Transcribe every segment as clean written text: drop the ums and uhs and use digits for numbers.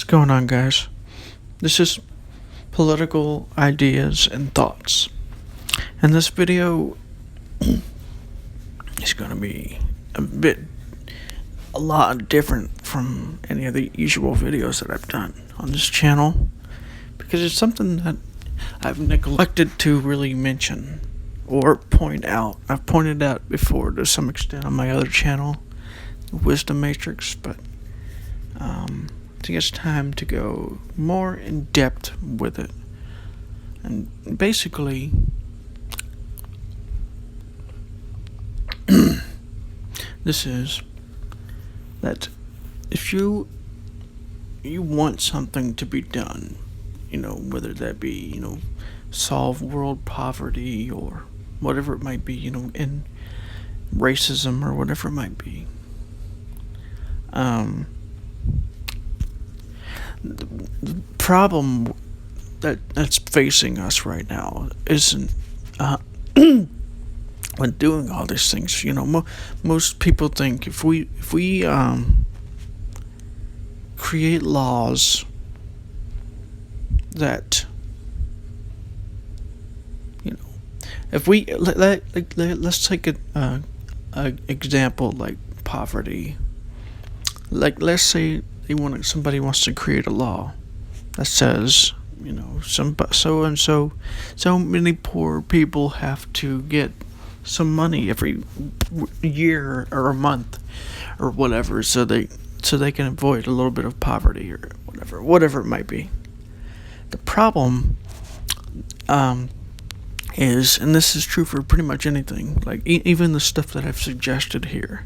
going on, guys? This is Political Ideas and Thoughts. And this video is going to be a lot different from any of the usual videos that I've done on this channel, because it's something that I've neglected to really mention or point out. I've pointed out before to some extent on my other channel, Wisdom Matrix, but I think it's time to go more in depth with it. And basically, this is that if you want something to be done, whether that be, solve world poverty or whatever it might be, in racism or whatever it might be, the problem that's facing us right now isn't when doing all these things. Most people think if we create laws that if we let's take a example like poverty. Like, let's say somebody wants to create a law that says, so many poor people have to get some money every year or a month or whatever, so they can avoid a little bit of poverty or whatever it might be. The problem is, and this is true for pretty much anything, like even the stuff that I've suggested here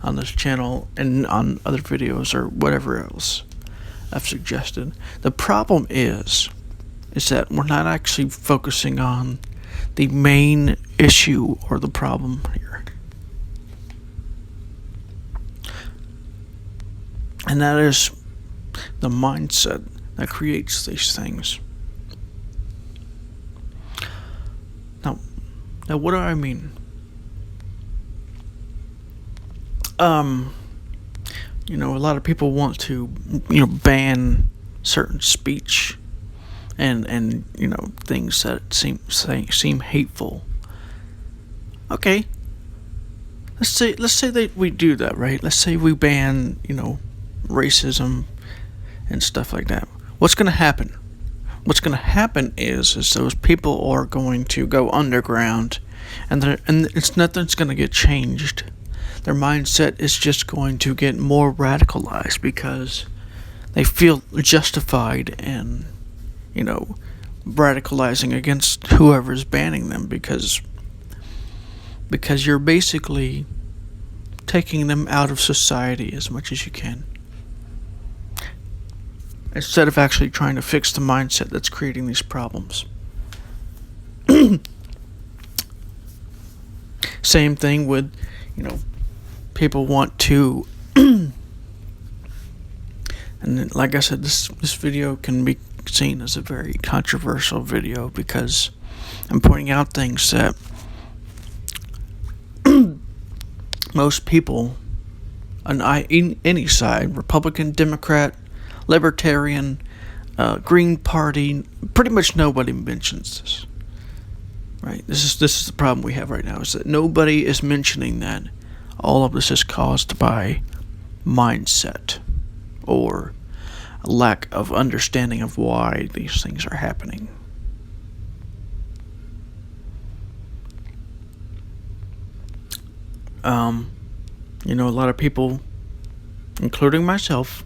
on this channel and on other videos or whatever else I've suggested. The problem is that we're not actually focusing on the main issue or the problem here. And that is the mindset that creates these things. Now what do I mean? A lot of people want to, ban certain speech and things that seem hateful. Okay. Let's say that we do that, right? Let's say we ban, racism and stuff like that. What's going to happen? What's going to happen is those people are going to go underground, and nothing's going to get changed. Their mindset is just going to get more radicalized because they feel justified in, radicalizing against whoever's banning them, because you're basically taking them out of society as much as you can, instead of actually trying to fix the mindset that's creating these problems. Same thing with, people want to, and then, like I said, this video can be seen as a very controversial video because I'm pointing out things that most people on any side, Republican, Democrat, Libertarian, Green Party, pretty much nobody mentions this. Right? This is the problem we have right now, is that nobody is mentioning that all of this is caused by mindset or a lack of understanding of why these things are happening. A lot of people, including myself,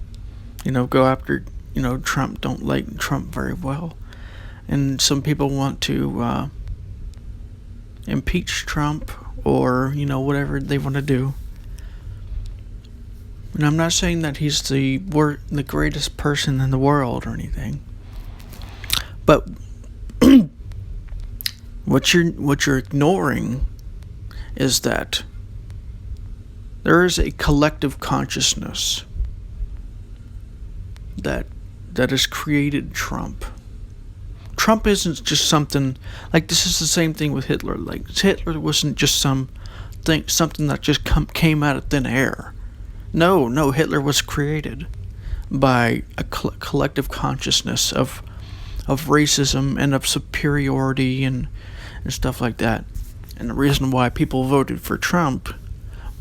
go after, Trump, don't like Trump very well. And some people want to impeach Trump or, whatever they want to do. And I'm not saying that he's the greatest person in the world or anything. But what you're ignoring is that there is a collective consciousness that has created Trump. Trump isn't just something like, this is the same thing with Hitler. Like, Hitler wasn't just something that just came out of thin air. No, Hitler was created by a collective consciousness of racism and of superiority and stuff like that. And the reason why people voted for Trump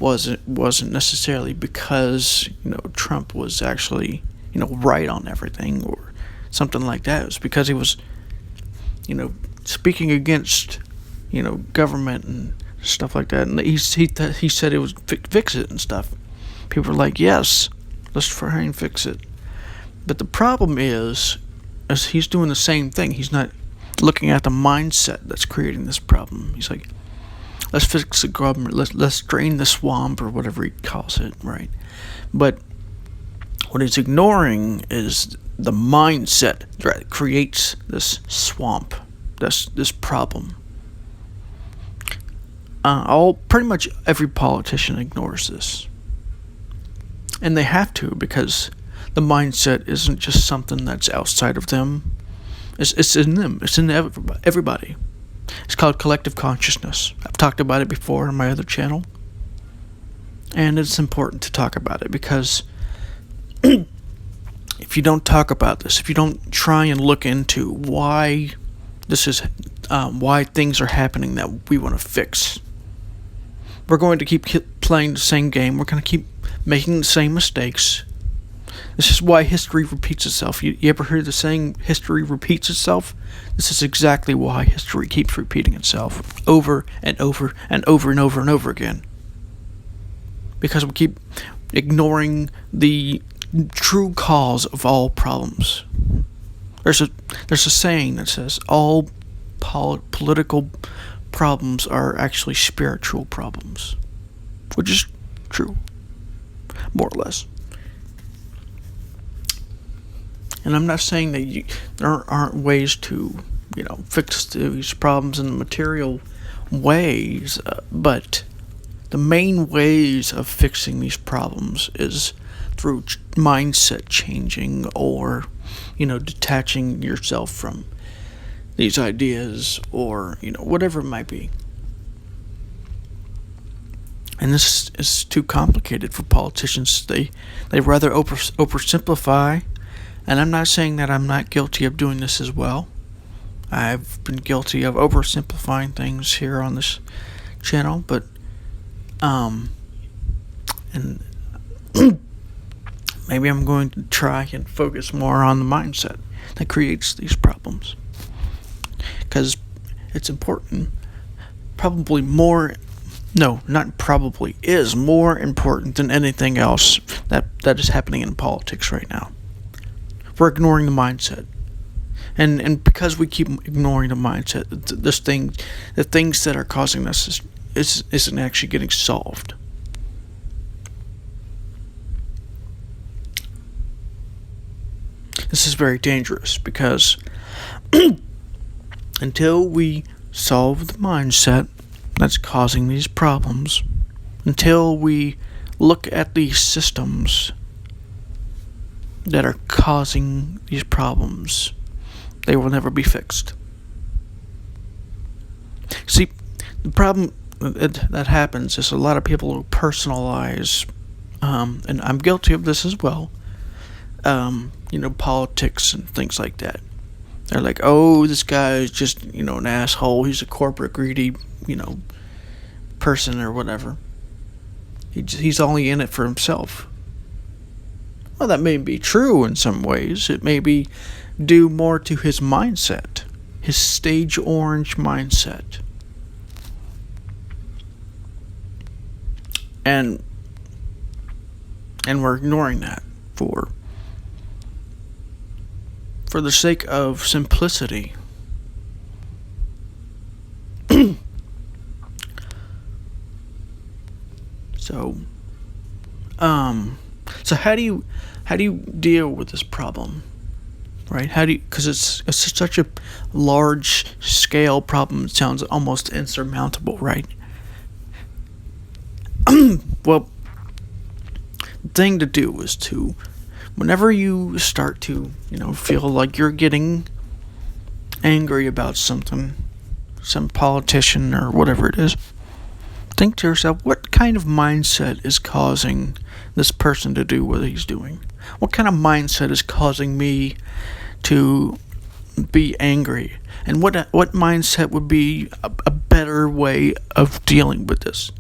wasn't necessarily because Trump was actually right on everything or something like that. It was because he was speaking against government and stuff like that, and he said it was fix it and stuff. People were like, yes, let's try and fix it. But the problem is he's doing the same thing. He's not looking at the mindset that's creating this problem. He's like, let's fix the government, let's drain the swamp, or whatever he calls it, right? But what he's ignoring is the mindset that creates this swamp, this problem. Pretty much every politician ignores this. And they have to, because the mindset isn't just something that's outside of them. It's in them. It's in everybody. It's called collective consciousness. I've talked about it before on my other channel. And it's important to talk about it because if you don't talk about this, if you don't try and look into why this is, why things are happening that we want to fix, we're going to keep playing the same game. We're going to keep making the same mistakes. This is why history repeats itself. You ever heard the saying, history repeats itself? This is exactly why history keeps repeating itself over and over and over and over and over again. Because we keep ignoring the true cause of all problems. There's a saying that says all political problems are actually spiritual problems, which is true, more or less. And I'm not saying that there aren't ways to, fix these problems in the material ways, but the main ways of fixing these problems is through mindset changing or, detaching yourself from these ideas or, whatever it might be. And this is too complicated for politicians. They rather oversimplify. And I'm not saying that I'm not guilty of doing this as well. I've been guilty of oversimplifying things here on this channel, but and maybe I'm going to try and focus more on the mindset that creates these problems, because it's important. Is more important than anything else that is happening in politics right now. We're ignoring the mindset, and because we keep ignoring the mindset, the things that are causing this isn't actually getting solved. This is very dangerous because until we solve the mindset that's causing these problems, until we look at these systems that are causing these problems, they will never be fixed. See, the problem that happens is a lot of people who personalize, and I'm guilty of this as well, politics and things like that. They're like, oh, this guy is just, an asshole. He's a corporate greedy, person or whatever. He's only in it for himself. Well, that may be true in some ways. It may be due more to his mindset, his stage orange mindset. And we're ignoring that for the sake of simplicity. So how do you deal with this problem, right? Because it's such a large scale problem. It sounds almost insurmountable, right? Well, the thing to do is to, whenever you start to, feel like you're getting angry about something, some politician or whatever it is, think to yourself, what kind of mindset is causing this person to do what he's doing? what kind of mindset is causing me to be angry, and what mindset would be a better way of dealing with this.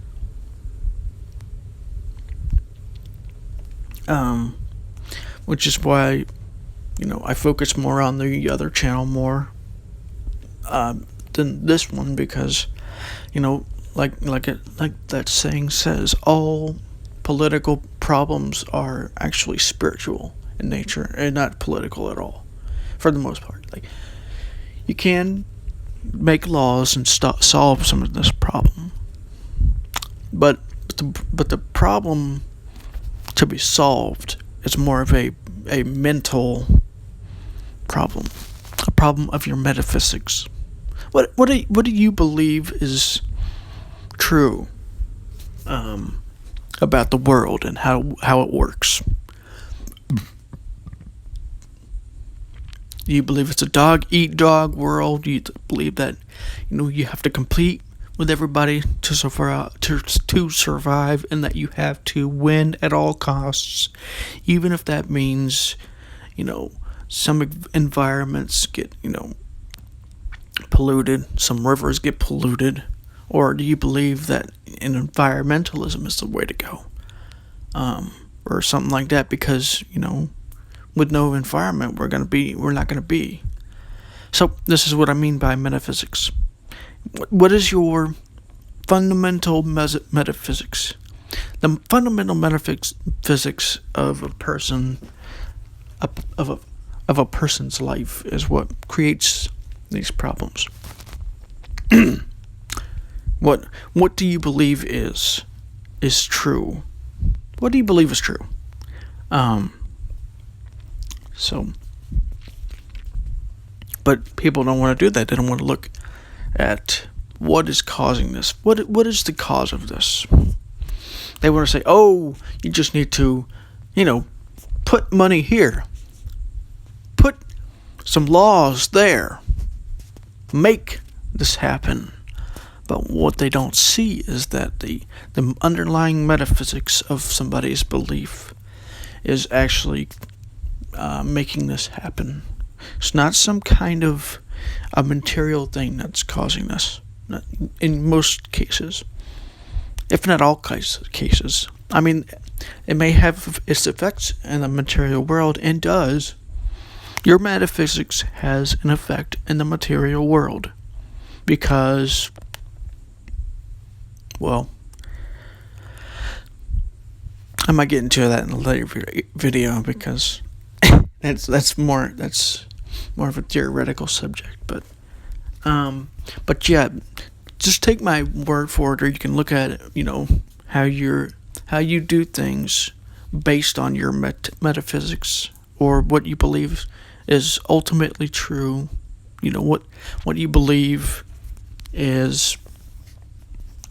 Which is why, I focus more on the other channel more than this one, because, like that saying says, all political problems are actually spiritual in nature and not political at all, for the most part. Like, you can make laws and solve some of this problem, but the problem to be solved is more of a mental problem, a problem of your metaphysics. What do you believe is true about the world and how it works? Do you believe it's a dog eat dog world? Do you believe that you have to compete with everybody to survive, and that you have to win at all costs, even if that means some environments get polluted, some rivers get polluted? Or do you believe that environmentalism is the way to go, or something like that? Because with no environment, we're not gonna be. So this is what I mean by metaphysics. What is your fundamental metaphysics? The fundamental metaphysics of a person, of a person's life, is what creates these problems. What do you believe is true? What do you believe is true? But people don't want to do that. They don't want to look at what is causing this. What is the cause of this? They want to say, oh, you just need to, put money here. Put some laws there. Make this happen. But what they don't see is that the underlying metaphysics of somebody's belief is actually making this happen. It's not some kind of a material thing that's causing this. In most cases, if not all cases. I mean, it may have its effects in the material world, and does. Your metaphysics has an effect in the material world, because, well, I might get into that in a later video, because that's more of a theoretical subject, but yeah, just take my word for it, or you can look at it, how you do things based on your metaphysics, or what you believe is ultimately true. What you believe is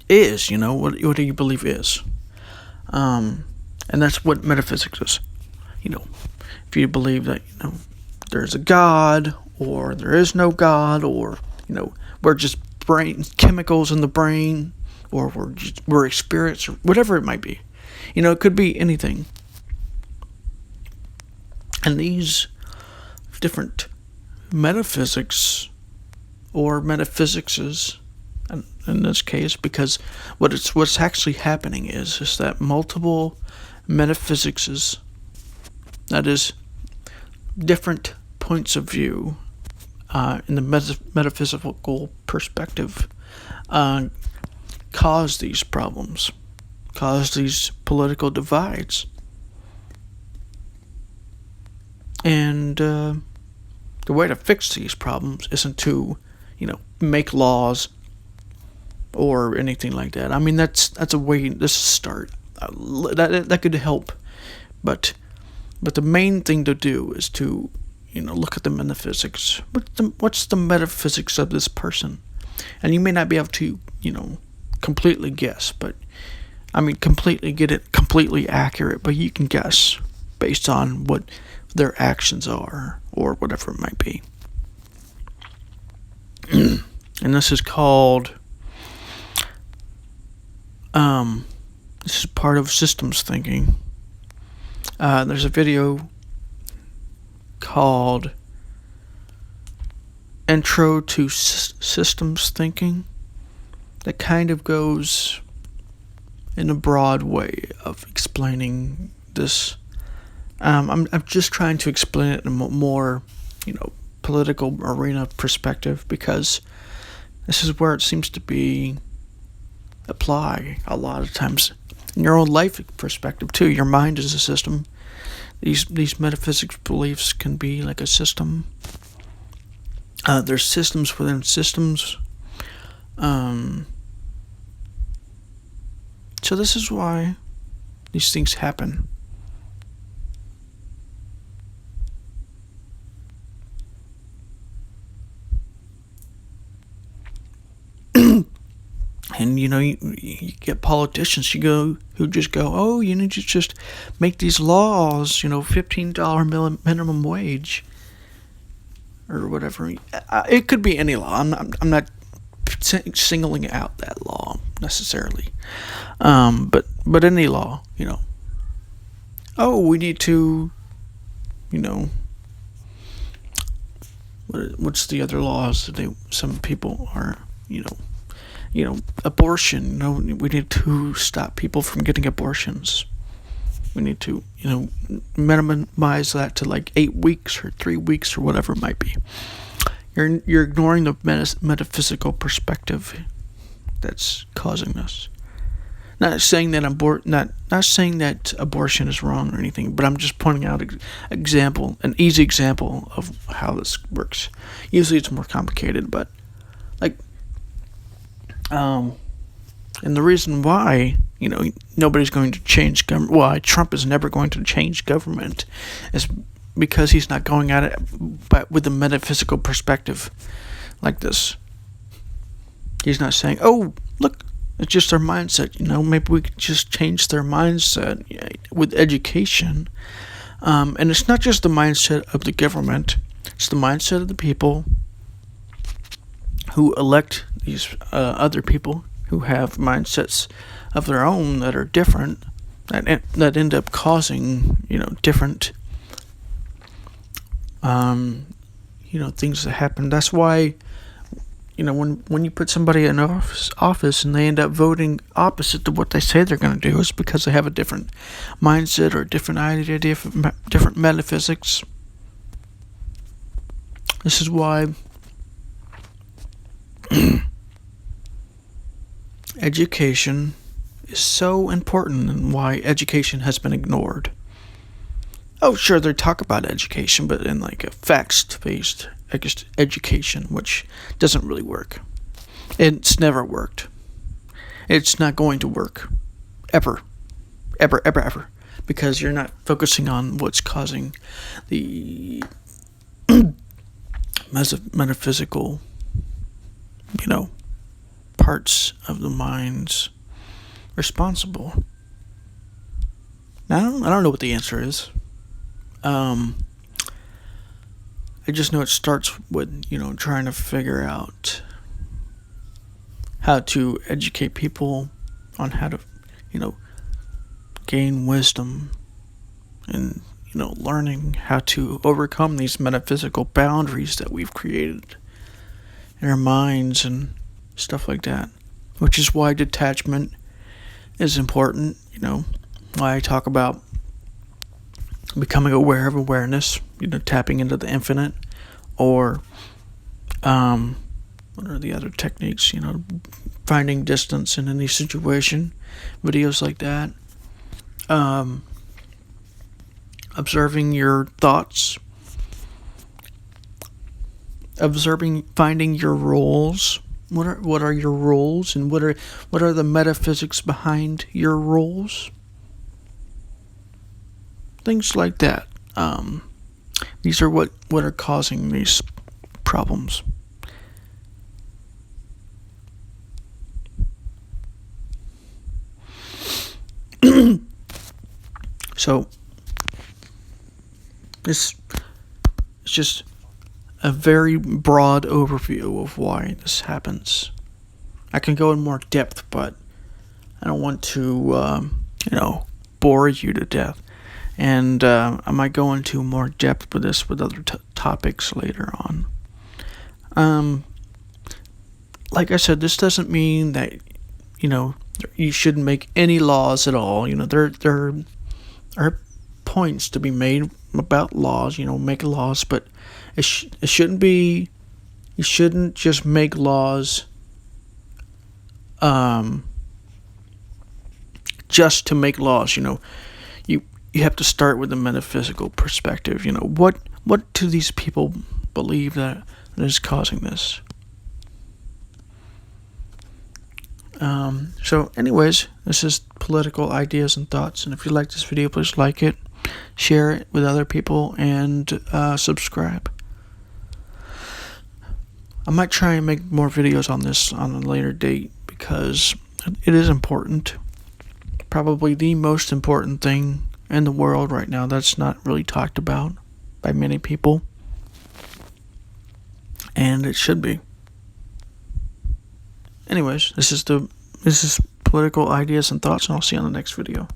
what do you believe is, and that's what metaphysics is. If you believe that there's a God, or there is no God, or we're just chemicals in the brain, or we're spirits, or whatever it might be. It could be anything. And these different metaphysics, or metaphysicses, in this case, because what's actually happening is that multiple metaphysicses, that is, different points of view in the metaphysical perspective, cause these problems, cause these political divides. And the way to fix these problems isn't to, make laws or anything like that. I mean, that's a way. This is a start. That could help, but the main thing to do is to, look at the metaphysics. What's the metaphysics of this person? And you may not be able to, completely guess, but I mean, completely get it completely accurate, but you can guess based on what their actions are, or whatever it might be. And this is called, this is part of systems thinking. There's a video called Intro to Systems Thinking that kind of goes in a broad way of explaining this. I'm just trying to explain it in a more, political arena perspective, because this is where it seems to be apply a lot of times in your own life perspective too. Your mind is a system. These metaphysics beliefs can be like a system. There's systems within systems. So this is why these things happen. And you get politicians who just go, oh, you need to just make these laws, $15 minimum wage or whatever. It could be any law. I'm not singling out that law necessarily, but any law, Oh, we need to, what's the other laws that some people are, abortion. We need to stop people from getting abortions. We need to, minimize that to like 8 weeks or 3 weeks or whatever it might be. You're ignoring the metaphysical perspective that's causing this. Not saying that abortion is wrong or anything, but I'm just pointing out an easy example of how this works. Usually it's more complicated, but and the reason why, nobody's going to change government, why Trump is never going to change government, is because he's not going at it with a metaphysical perspective like this. He's not saying, oh, look, it's just their mindset, maybe we could just change their mindset with education. And it's not just the mindset of the government, it's the mindset of the people who elect these other people who have mindsets of their own that are different, that end up causing, different, things that happen. That's why, when you put somebody in office and they end up voting opposite to what they say they're going to do, it's because they have a different mindset or a different idea, different metaphysics. This is why education is so important, and why education has been ignored. Oh, sure, they talk about education, but in like a facts-based education, which doesn't really work. It's never worked. It's not going to work. Ever. Ever, ever, ever. Because you're not focusing on what's causing the metaphysical, parts of the mind's responsible. Now, I don't know what the answer is. I just know it starts with, trying to figure out how to educate people on how to, gain wisdom and, learning how to overcome these metaphysical boundaries that we've created in our minds and stuff like that. Which is why detachment is important, why I talk about becoming aware of awareness, tapping into the infinite, or what are the other techniques, finding distance in any situation, videos like that, observing your thoughts, finding your roles. What are your roles, and what are the metaphysics behind your roles? Things like that. These are what are causing these problems. So this is just a very broad overview of why this happens. I can go in more depth, but I don't want to, bore you to death. And I might go into more depth with this with other topics later on. Like I said, this doesn't mean that, you shouldn't make any laws at all. There are points to be made about laws, make laws, but it shouldn't be, you shouldn't just make laws just to make laws. You have to start with a metaphysical perspective. What do these people believe that is causing this? So anyways, this is Political Ideas and Thoughts, and if you like this video, please like it, share it with other people, and subscribe. I might try and make more videos on this on a later date because it is important. Probably the most important thing in the world right now that's not really talked about by many people, and it should be. Anyways, this is Political Ideas and Thoughts, and I'll see you on the next video.